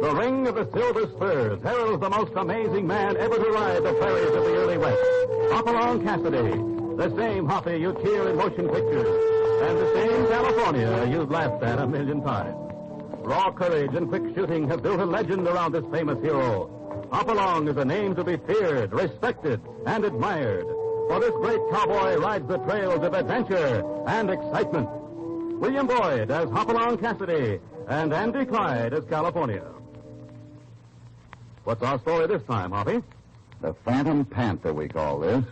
The ring of the silver spurs heralds the most amazing man ever to ride the prairies of the early West. Hopalong Cassidy, the same Hoppy you cheer in motion pictures, and the same California you've laughed at a million times. Raw courage and quick shooting have built a legend around this famous hero. Hopalong is a name to be feared, respected, and admired. For this great cowboy rides the trails of adventure and excitement. William Boyd as Hopalong Cassidy and Andy Clyde as California. What's our story this time, Hoppy? The Phantom Panther, we call this.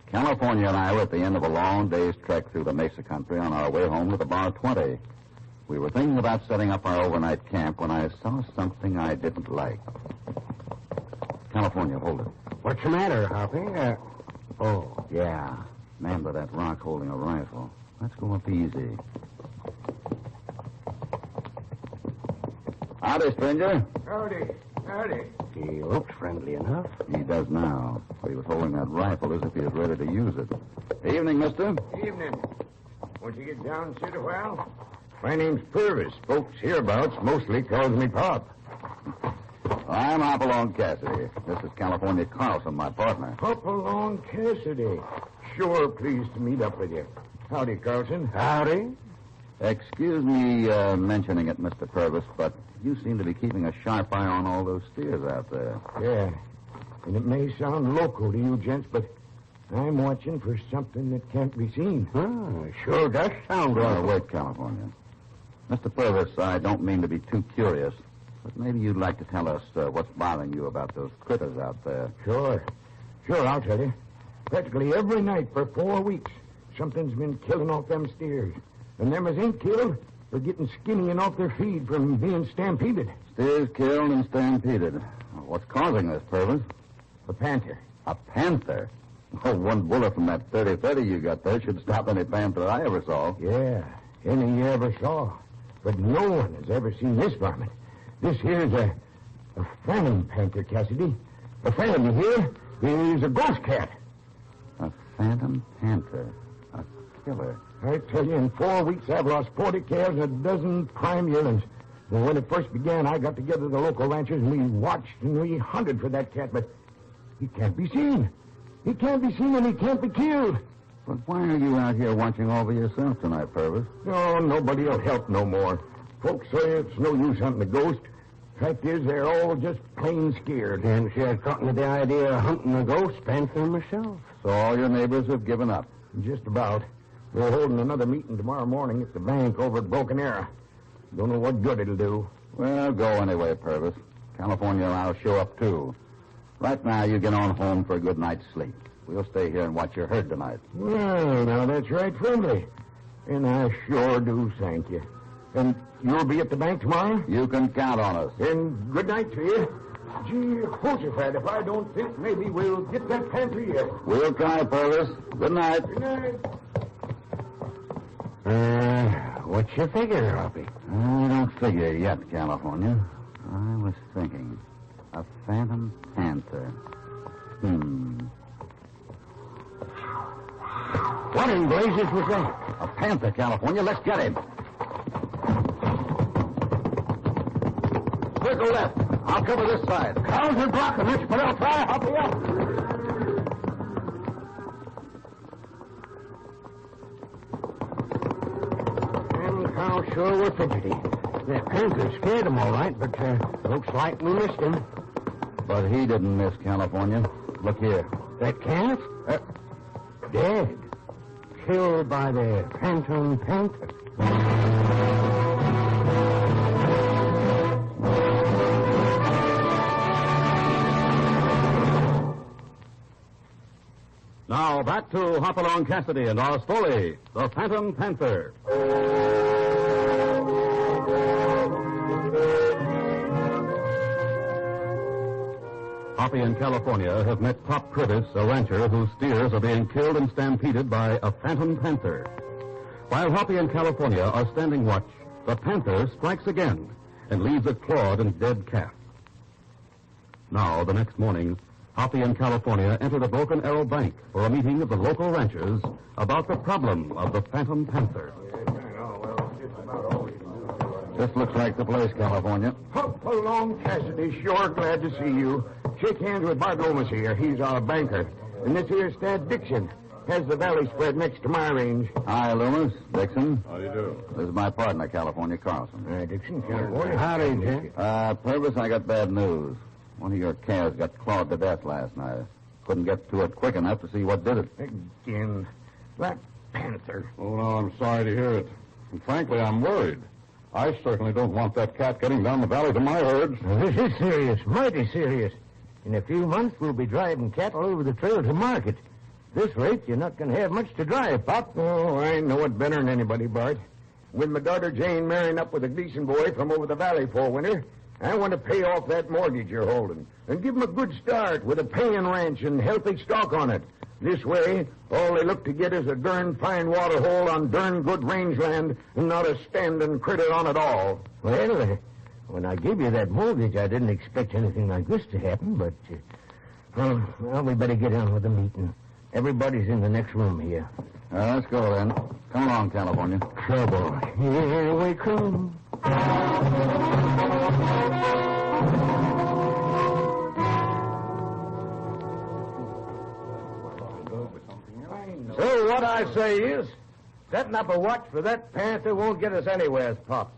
California and I were at the end of a long day's trek through the Mesa country on our way home to the Bar 20. We were thinking about setting up our overnight camp when I saw something I didn't like. California, hold it. What's the matter, Hoppy? Oh, yeah. Man by that rock holding a rifle. Let's go up easy. Howdy, stranger. Howdy. He looks friendly enough. He does now. He was holding that rifle as if he was ready to use it. Evening, mister. Evening. Won't you get down and sit a while? My name's Purvis. Folks hereabouts mostly calls me Pop. I'm Hopalong Cassidy. This is California Carlson, my partner. Hopalong Cassidy. Sure pleased to meet up with you. Howdy, Carlson. Howdy. Excuse me mentioning it, Mr. Purvis, but you seem to be keeping a sharp eye on all those steers out there. Yeah. And it may sound local to you gents, but I'm watching for something that can't be seen. Sure does sound local. Wait, California. Mr. Purvis, I don't mean to be too curious, but maybe you'd like to tell us what's bothering you about those critters out there. Sure, I'll tell you. Practically every night for 4 weeks, something's been killing off them steers. And them as ain't killed are getting skinny and off their feed from being stampeded. Steers killed and stampeded. What's causing this, Purvis? A panther. A panther? Oh, one bullet from that 30-30 you got there should stop any panther I ever saw. Yeah, any you ever saw. But no one has ever seen this varmint. This here's a phantom panther, Cassidy. A phantom, you hear? He's a ghost cat. A phantom panther. A killer. I tell you, in 4 weeks, I've lost 40 calves and a dozen prime yearlings. And when it first began, I got together the local ranchers, and we watched and we hunted for that cat, but he can't be seen. He can't be seen, and he can't be killed. But why are you out here watching over yourself tonight, Purvis? No, nobody will help no more. Folks say it's no use hunting the ghost. Fact is, they're all just plain scared. And she had caught me the idea of hunting the ghost, Panther myself. So all your neighbors have given up? Just about. We're holding another meeting tomorrow morning at the bank over at Broken Arrow. Don't know what good it'll do. Well, go anyway, Purvis. California and I'll show up, too. Right now, you get on home for a good night's sleep. We'll stay here and watch your herd tonight. Well, now, that's right friendly. And I sure do thank you. And you'll be at the bank tomorrow? You can count on us. Then good night to you. Gee, Josephat, if I don't think maybe we'll get that panther yet. We'll try, Purvis. Good night. Good night. What's your figure, Hoppy? I don't figure yet, California. I was thinking. A phantom panther. What in blazes was that? A panther, California. Let's get him. Circle left. I'll cover this side. Cows are blocking us, but I'll try. Hoppy up. Cows sure were fidgety. That panther scared them all right, but looks like we missed him. But he didn't miss, California. Look here. That cat? Dead. Killed by the phantom panther. Now back to Hopalong Cassidy and our story, The Phantom Panther. Hoppy in California have met Pop Curtis, a rancher whose steers are being killed and stampeded by a phantom panther. While Hoppy in California are standing watch, the panther strikes again and leaves a clawed and dead calf. Now, the next morning, Hoppy in California enter the Broken Arrow Bank for a meeting of the local ranchers about the problem of the phantom panther. This looks like the place, California. Hopalong Cassidy, sure glad to see you. Shake hands with Bart Lomas here. He's our banker. And this here's Thad Dixon. Has the valley spread next to my range. Hi, Loomis. Dixon. How do you do? This is my partner, California Carlson. Hi, Dixon. California. Howdy, Jim. Purvis, I got bad news. One of your calves got clawed to death last night. Couldn't get to it quick enough to see what did it. Again. That Panther. Oh, no, I'm sorry to hear it. And frankly, I'm worried. I certainly don't want that cat getting down the valley to my herds. This is serious, mighty serious. In a few months, we'll be driving cattle over the trail to market. At this rate, you're not going to have much to drive, Pop. Oh, I know it better than anybody, Bart. With my daughter Jane marrying up with a decent boy from over the valley for winter, I want to pay off that mortgage you're holding and give him a good start with a paying ranch and healthy stock on it. This way, all they look to get is a darn fine water hole on darn good rangeland and not a standing critter on it all. Well, when I gave you that mortgage, I didn't expect anything like this to happen, but, well, we better get on with the meeting. Everybody's in the next room here. Let's go then. Come along, California. Trouble. Here we come. So what I say is, setting up a watch for that Panther won't get us anywhere, Pop.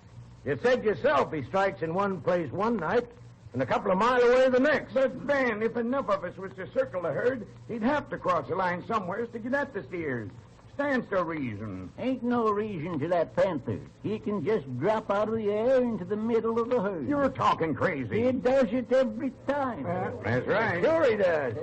You said yourself he strikes in one place one night and a couple of miles away the next. But, Ben, if enough of us was to circle the herd, he'd have to cross the line somewheres to get at the steers. Stands to reason. Ain't no reason to that Panther. He can just drop out of the air into the middle of the herd. You're talking crazy. He does it every time. That's right. Sure he does.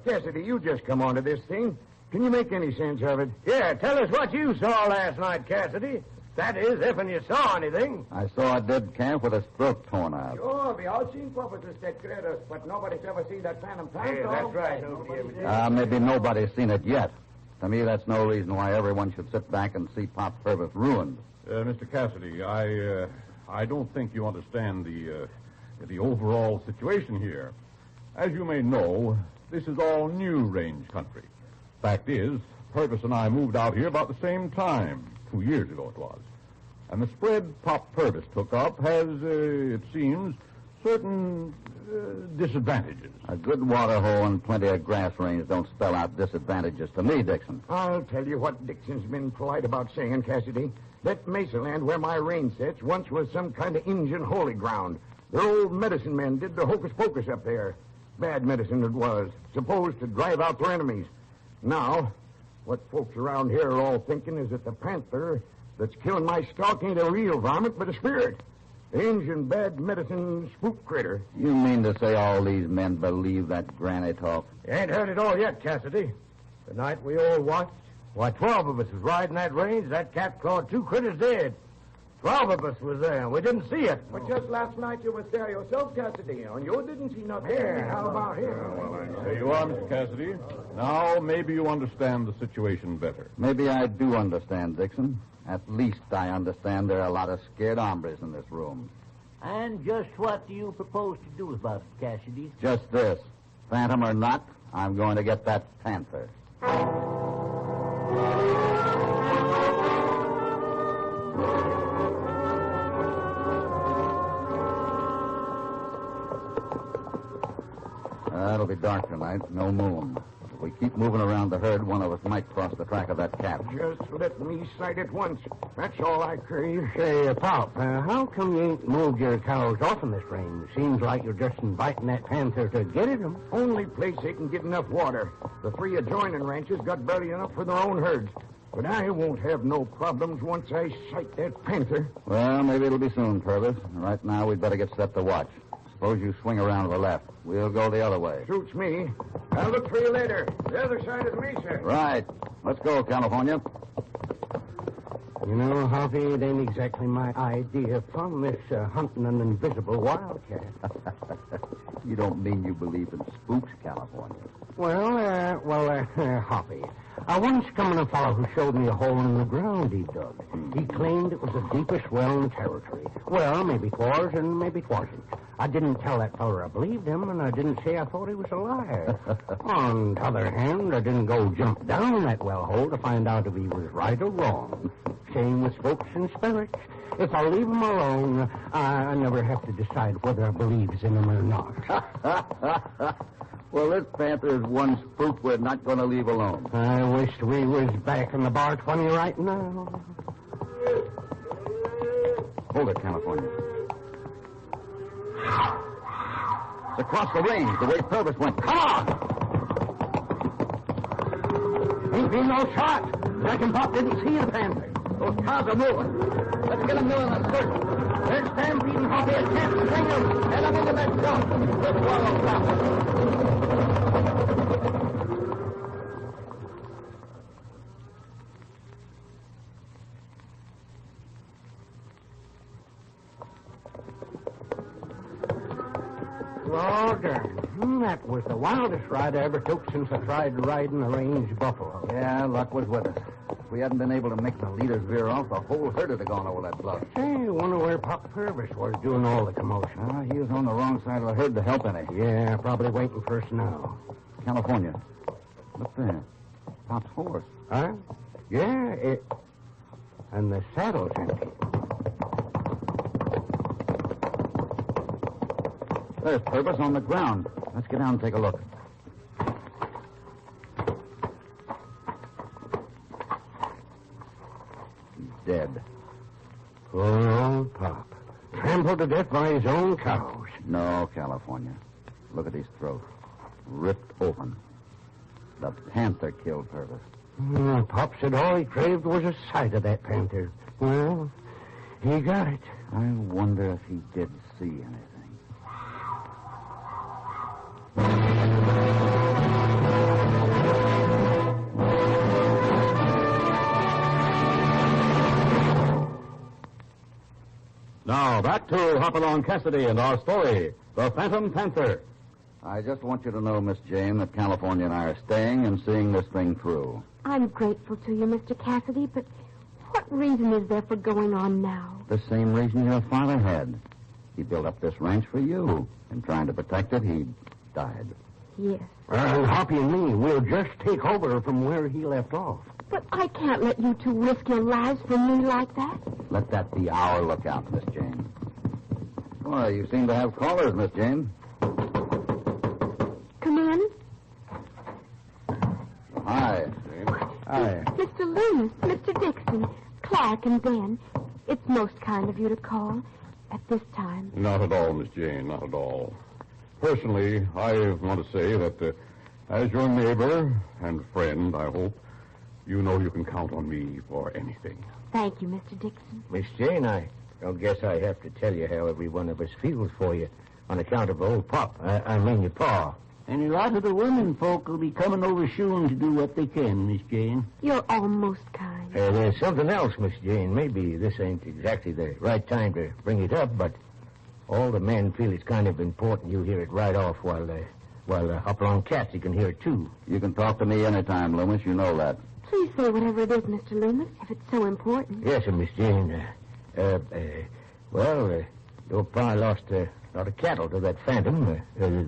Cassidy, you just come onto this thing. Can you make any sense of it? Yeah, tell us what you saw last night, Cassidy. That is, if you saw anything. I saw a dead calf with his throat torn out. Sure, we all seen purposes that critters, but nobody's ever seen that phantom panther. Yeah, that's right. Nobody ever did. Maybe nobody's seen it yet. To me, that's no reason why everyone should sit back and see Pop Purvis ruined. Mr. Cassidy, I don't think you understand the overall situation here. As you may know, this is all new range country. Fact is, Purvis and I moved out here about the same time, 2 years ago it was. And the spread Pop Purvis took up has, it seems, certain disadvantages. A good water hole and plenty of grass range don't spell out disadvantages to me, Dixon. I'll tell you what Dixon's been polite about saying, Cassidy. That mesa land where my range sits once was some kind of Indian holy ground. The old medicine men did the hocus pocus up there. Bad medicine it was, supposed to drive out their enemies. Now, what folks around here are all thinking is that the Panther that's killing my stock ain't a real varmint, but a spirit. The Indian bad medicine spook critter. You mean to say all these men believe that granny talk? You ain't heard it all yet, Cassidy. The night we all watched, why, 12 of us was riding that range. That cat clawed 2 critters dead. 12 of us was there. We didn't see it. But just last night you was there yourself, Cassidy, and you didn't see nothing. Yeah, how about him? There you are, Mr. Cassidy. Now, maybe you understand the situation better. Maybe I do understand, Dixon. At least I understand there are a lot of scared hombres in this room. And just what do you propose to do about it, Cassidy? Just this. Phantom or not, I'm going to get that Panther. It'll be dark tonight. No moon. If we keep moving around the herd, one of us might cross the track of that cat. Just let me sight it once. That's all I crave. Say, Pop, how come you ain't moved your cows off in this range? Seems like you're just inviting that Panther to get at them. Only place they can get enough water. The 3 adjoining ranches got barely enough for their own herds. But I won't have no problems once I sight that Panther. Well, maybe it'll be soon, Purvis. Right now, we'd better get set to watch. Suppose you swing around to the left. We'll go the other way. Suits me. I'll look for you later. The other side of the mesa. Right. Let's go, California. You know, Hoppy, it ain't exactly my idea of fun, this hunting an invisible wildcat. You don't mean you believe in spooks, California? Well, Hoppy, I once come on a fellow who showed me a hole in the ground he dug. He claimed it was the deepest well in the territory. Well, maybe it was and maybe it wasn't. I didn't tell that feller I believed him, and I didn't say I thought he was a liar. On the other hand, I didn't go jump down that well hole to find out if he was right or wrong. Say, same with folks in spirits. If I leave 'em alone, I never have to decide whether I believes in 'em or not. Well, this Panther is one spook we're not going to leave alone. I wish we was back in the bar 20 right now. Hold it, California. It's across the range, the way Purvis went. Come on! Ain't been no shot. Reckon Pop didn't see the Panther. Those cars are moving. Let's get them moving in a circle. They're stampeding Hoppy. I can't string them. Head them into that jump. Let's follow Pop. Oh, darn. That was the wildest ride I ever took since I tried riding the range buffalo. Yeah, luck was with us. If we hadn't been able to make the leaders veer off, the whole herd would have gone over that bluff. Hey, wonder where Pop Purvis was doing all the commotion. He was on the wrong side of the herd to help any. Yeah, probably waiting for us now. California. Look there. Pop's horse. Huh? Yeah, and the saddle's empty. There's Purvis on the ground. Let's get down and take a look. He's dead. Poor old Pop. Trampled to death by his own cows. No, California. Look at his throat. Ripped open. The Panther killed Purvis. Pop said all he craved was a sight of that Panther. Well, he got it. I wonder if he did see anything. Now, back to Hopalong Cassidy and our story, The Phantom Panther. I just want you to know, Miss Jane, that California and I are staying and seeing this thing through. I'm grateful to you, Mr. Cassidy, but what reason is there for going on now? The same reason your father had. He built up this ranch for you. In trying to protect it, he died. Yes. Well, Hoppy and me, we'll just take over from where he left off. But I can't let you two risk your lives for me like that. Let that be our lookout, Miss Jane. Why, you seem to have callers, Miss Jane. Come in. Hi. Hi. Mr. Loomis, Mr. Dixon, Clark and Ben. It's most kind of you to call at this time. Not at all, Miss Jane, not at all. Personally, I want to say that as your neighbor and friend, I hope, you know you can count on me for anything. Thank you, Mr. Dixon. Miss Jane, I don't guess I have to tell you how every one of us feels for you on account of old Pop. I mean your pa. And a lot of the women folk will be coming over soon to do what they can, Miss Jane. You're almost kind. There's something else, Miss Jane. Maybe this ain't exactly the right time to bring it up, but all the men feel it's kind of important you hear it right off while Hopalong Cassidy can hear it, too. You can talk to me anytime, Loomis. You know that. Please say whatever it is, Mr. Loomis, if it's so important. Yes, sir, Miss Jane. Your pa lost a lot of cattle to that Phantom,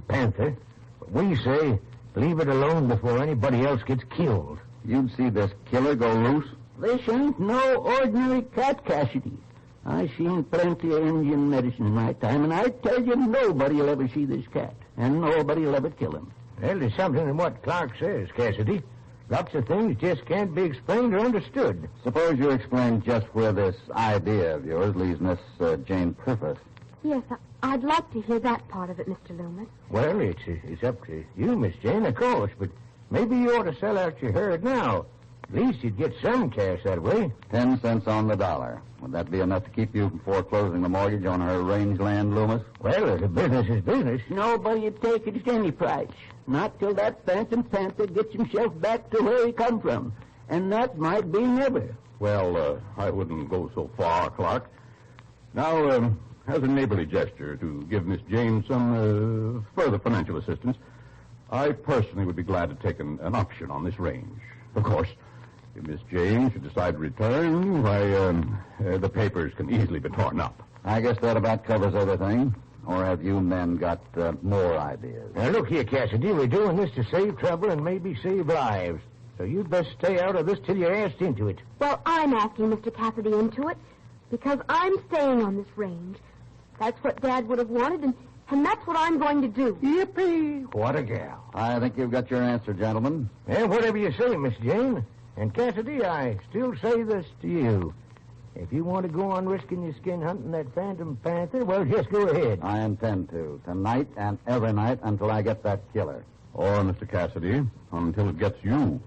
Panther. But we say, leave it alone before anybody else gets killed. You'd see this killer go loose? This ain't no ordinary cat, Cassidy. I seen plenty of Indian medicine in my time, and I tell you, nobody'll ever see this cat, and nobody'll ever kill him. Well, there's something in what Clark says, Cassidy. Lots of things just can't be explained or understood. Suppose you explain just where this idea of yours leaves Miss Jane Purvis. Yes, I'd like to hear that part of it, Mr. Loomis. Well, it's up to you, Miss Jane, of course, but maybe you ought to sell out your herd now. At least you'd get some cash that way. 10 cents on the dollar. Would that be enough to keep you from foreclosing the mortgage on her rangeland, Loomis? Well, the business is business. Nobody'd take it at any price. Not till that Phantom Panther gets himself back to where he come from. And that might be never. Well, I wouldn't go so far, Clark. Now, as a neighborly gesture to give Miss Jane some further financial assistance, I personally would be glad to take an option on this range. Of course, if Miss Jane should decide to return, why, the papers can easily be torn up. I guess that about covers everything. Or have you men got more ideas? Now, look here, Cassidy. We're doing this to save trouble and maybe save lives. So you'd best stay out of this till you're asked into it. Well, I'm asking Mr. Cassidy into it because I'm staying on this range. That's what Dad would have wanted, and that's what I'm going to do. Yippee! What a gal. I think you've got your answer, gentlemen. Yeah, whatever you say, Miss Jane. And Cassidy, I still say this to you. If you want to go on risking your skin hunting that phantom panther, well, just go ahead. I intend to. Tonight and every night until I get that killer. Or, Mr. Cassidy, until it gets you.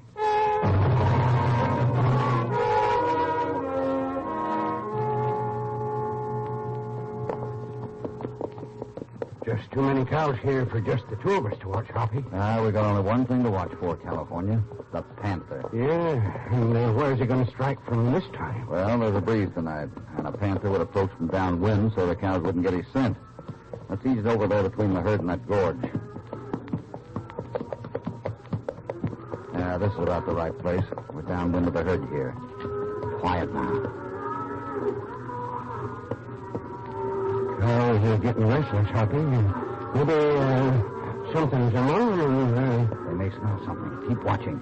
Just too many cows here for just the two of us to watch, Hoppy. We got only one thing to watch for, California. The Panther. Yeah, and where's he going to strike from this time? Well, there's a breeze tonight, and a panther would approach from downwind so the cows wouldn't get his scent. Let's ease over there between the herd and that gorge. Yeah, this is about the right place. We're downwind of the herd here. Quiet now. Oh, you're getting restless, Hoppy. Maybe something's wrong. They may smell something. Keep watching.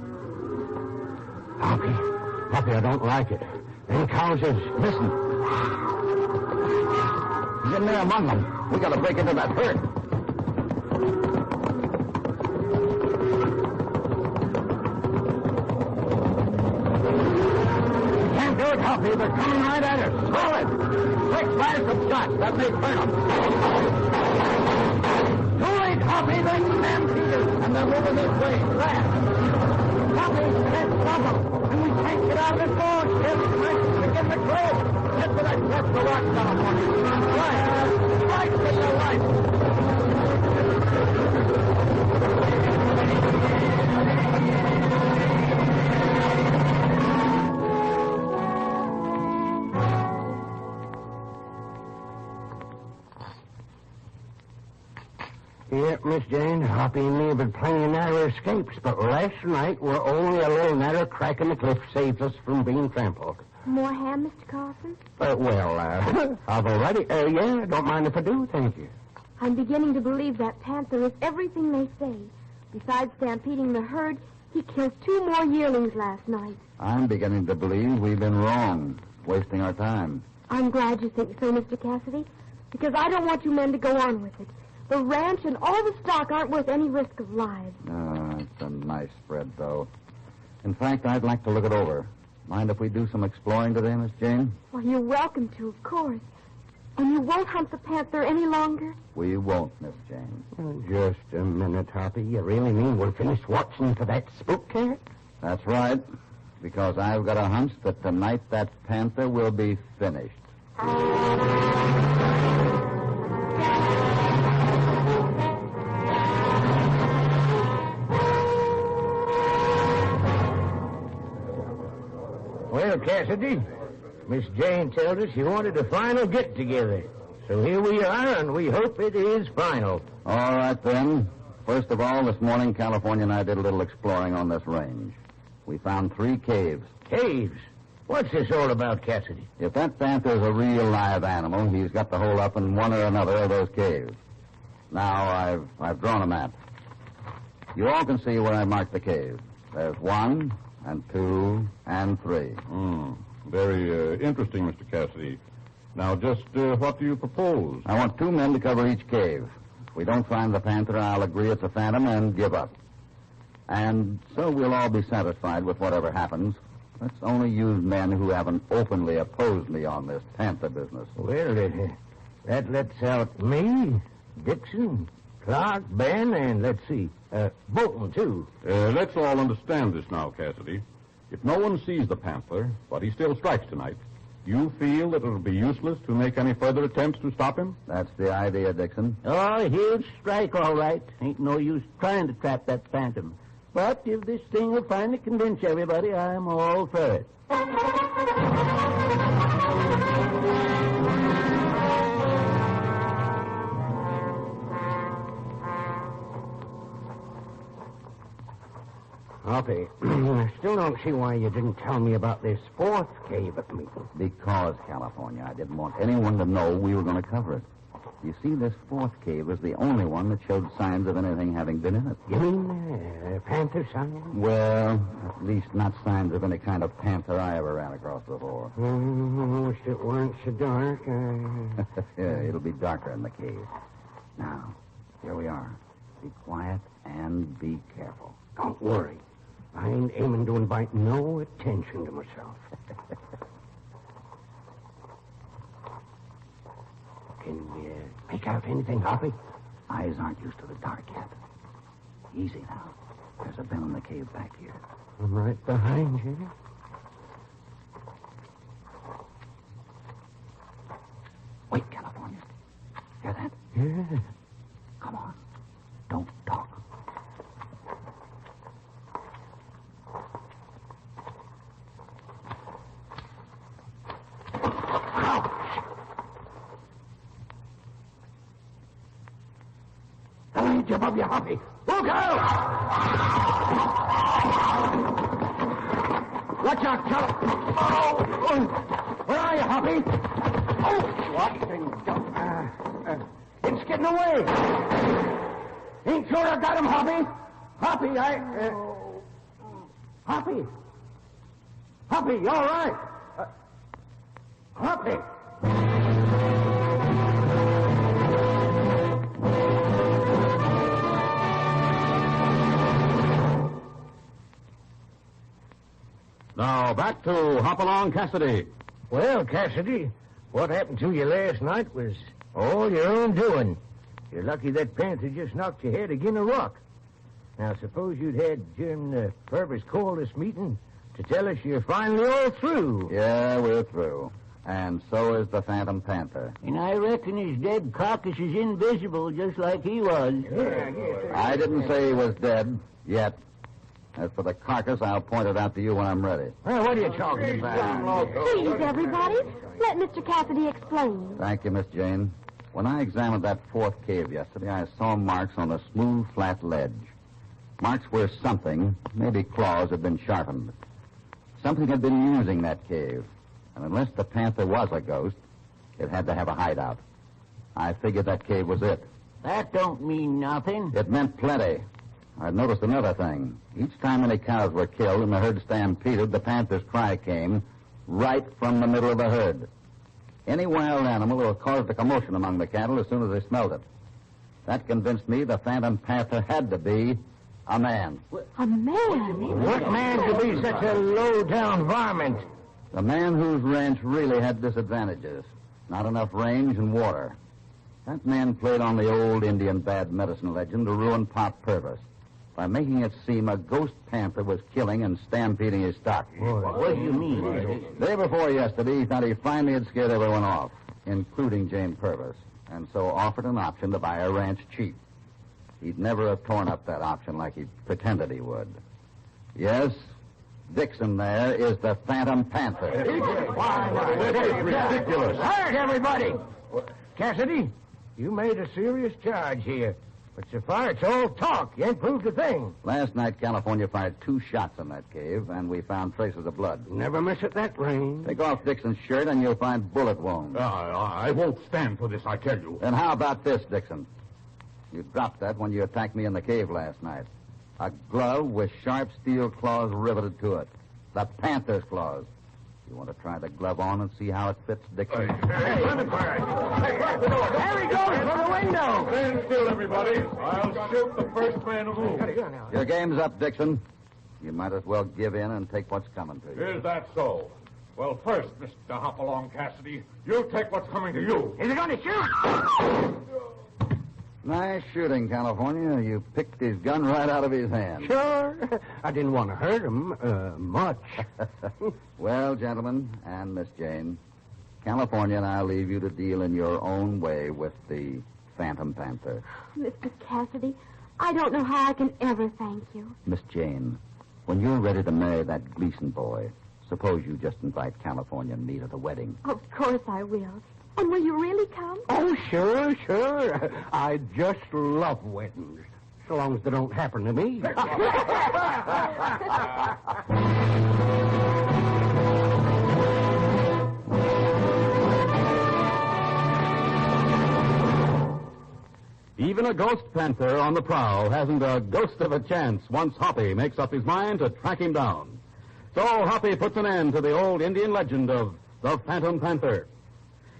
Hoppy, I don't like it. Them cows is... Listen. He's in there among them. We got to break into that herd. Can't do it, Hoppy. They're coming right at us. Throw it. Quick, fire some shots. That may burn them. Too late, Hoppy. They're stampeders. And they're moving this way. Fast. Hoppy, can't stop them. And we can't get out of this gorge. Let's begin the trail. Get to that chest of rock, California. Right for your life. Yep, Miss Jane, Hoppy and me have been plenty of narrow escapes, but last night we're only a little narrow crack in the cliff saved us from being trampled. More ham, Mr. Carson? I've already... yeah, don't mind if I do, thank you. I'm beginning to believe that Panther is everything they say. Besides stampeding the herd, he killed 2 more yearlings last night. I'm beginning to believe we've been wrong, wasting our time. I'm glad you think so, Mr. Cassidy, because I don't want you men to go on with it. The ranch and all the stock aren't worth any risk of lives. It's a nice spread, though. In fact, I'd like to look it over. Mind if we do some exploring today, Miss Jane? Well, you're welcome to, of course. And you won't hunt the Panther any longer? We won't, Miss Jane. Just a minute, Hoppy. You really mean we're finished watching for that spook cat? That's right. Because I've got a hunch that tonight that Panther will be finished. Well, Cassidy, Miss Jane tells us you wanted a final get-together. So here we are, and we hope it is final. All right, then. First of all, this morning, California and I did a little exploring on this range. We found 3 caves. Caves? What's this all about, Cassidy? If that panther's a real live animal, he's got to hole up in one or another of those caves. Now, I've drawn a map. You all can see where I marked the cave. There's 1 and 2 and 3. Very interesting, Mr. Cassidy. Now, just what do you propose? I want 2 men to cover each cave. If we don't find the panther, I'll agree it's a phantom and give up. And so we'll all be satisfied with whatever happens. Let's only use men who haven't openly opposed me on this panther business. Well, that lets out me, Dixon, Clark, Ben, and let's see, Bolton, too. Let's all understand this now, Cassidy. If no one sees the Panther, but he still strikes tonight, you feel that it'll be useless to make any further attempts to stop him? That's the idea, Dixon. Oh, he'll strike all right. Ain't no use trying to trap that phantom. But if this thing will finally convince everybody, I'm all for it. Hoppy, I still don't see why you didn't tell me about this 4th cave at the meeting. Because, California, I didn't want anyone to know we were going to cover it. You see, this fourth cave was the only one that showed signs of anything having been in it. You mean panther signs? Well, at least not signs of any kind of panther I ever ran across before. Wish it weren't so dark. Yeah, it'll be darker in the cave. Now, here we are. Be quiet and be careful. Don't worry. I ain't aiming to invite no attention to myself. Can we make out anything, Hoppy? Eyes aren't used to the dark yet. Easy now. There's a bell in the cave back here. I'm right behind you. Wait, California. Hear that? Yeah. Come on. Don't talk. I'll jump up you, Hoppy. Look out! Watch out, Chuck. Oh! Where are you, Hoppy? Oh! What in... it's getting away. Ain't sure I got him, Hoppy. Hoppy, Hoppy. Hoppy, you all right? Hoppy. Now, back to Hopalong Cassidy. Well, Cassidy, what happened to you last night was all your own doing. You're lucky that Panther just knocked your head again a rock. Now, suppose you'd had Jim Purvis call this meeting to tell us you're finally all through. Yeah, we're through. And so is the Phantom Panther. And I reckon his dead carcass is invisible, just like he was. I didn't say he was dead yet. As for the carcass, I'll point it out to you when I'm ready. Well, what are you talking about? Please, everybody, let Mr. Cassidy explain. Thank you, Miss Jane. When I examined that fourth cave yesterday, I saw marks on a smooth, flat ledge. Marks where something, maybe claws, had been sharpened. Something had been using that cave. And unless the Panther was a ghost, it had to have a hideout. I figured that cave was it. That don't mean nothing. It meant plenty. I'd noticed another thing. Each time any cows were killed and the herd stampeded, the Panther's cry came right from the middle of the herd. Any wild animal would have caused a commotion among the cattle as soon as they smelled it. That convinced me the Phantom Panther had to be a man. A man? What man could be such a low-down varmint? The man whose ranch really had disadvantages. Not enough range and water. That man played on the old Indian bad medicine legend to ruin Pop Purvis by making it seem a ghost panther was killing and stampeding his stock. What do you mean? Day before yesterday, he thought he finally had scared everyone off, including Jane Purvis, and so offered an option to buy a ranch cheap. He'd never have torn up that option like he pretended he would. Yes, Dixon there is the Phantom Panther. This is ridiculous. Quiet, everybody! Cassidy, you made a serious charge here. But so far, it's all talk. You ain't proved a thing. Last night, California fired 2 shots in that cave, and we found traces of blood. Never miss at that range. Take off Dixon's shirt, and you'll find bullet wounds. I won't stand for this, I tell you. Then how about this, Dixon? You dropped that when you attacked me in the cave last night. A glove with sharp steel claws riveted to it. The Panther's claws. You want to try the glove on and see how it fits, Dixon? There he goes from the window. Stand still, everybody. I'll shoot the first man who moves. Your game's up, Dixon. You might as well give in and take what's coming to you. Is that so? Well, first, Mr. Hopalong Cassidy, you take what's coming to you. Is he going to shoot? Nice shooting, California. You picked his gun right out of his hand. Sure. I didn't want to hurt him much. Well, gentlemen, and Miss Jane, California and I'll leave you to deal in your own way with the Phantom Panther. Mr. Cassidy, I don't know how I can ever thank you. Miss Jane, when you're ready to marry that Gleason boy, suppose you just invite California and me to the wedding. Of course I will. And will you really come? Oh, sure. I just love weddings, so long as they don't happen to me. Even a ghost panther on the prowl hasn't a ghost of a chance once Hoppy makes up his mind to track him down. So Hoppy puts an end to the old Indian legend of the Phantom Panther.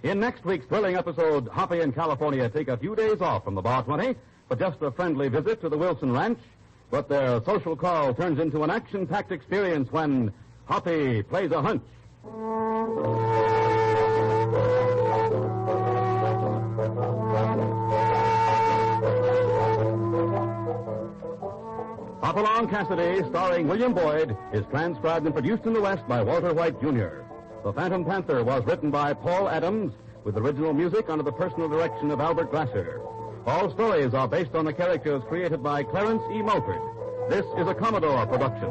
In next week's thrilling episode, Hoppy and California take a few days off from the Bar 20 for just a friendly visit to the Wilson Ranch, but their social call turns into an action-packed experience when Hoppy plays a hunch. Hopalong Cassidy, starring William Boyd, is transcribed and produced in the West by Walter White, Jr. The Phantom Panther was written by Paul Adams, with original music under the personal direction of Albert Glasser. All stories are based on the characters created by Clarence E. Mulford. This is a Commodore production.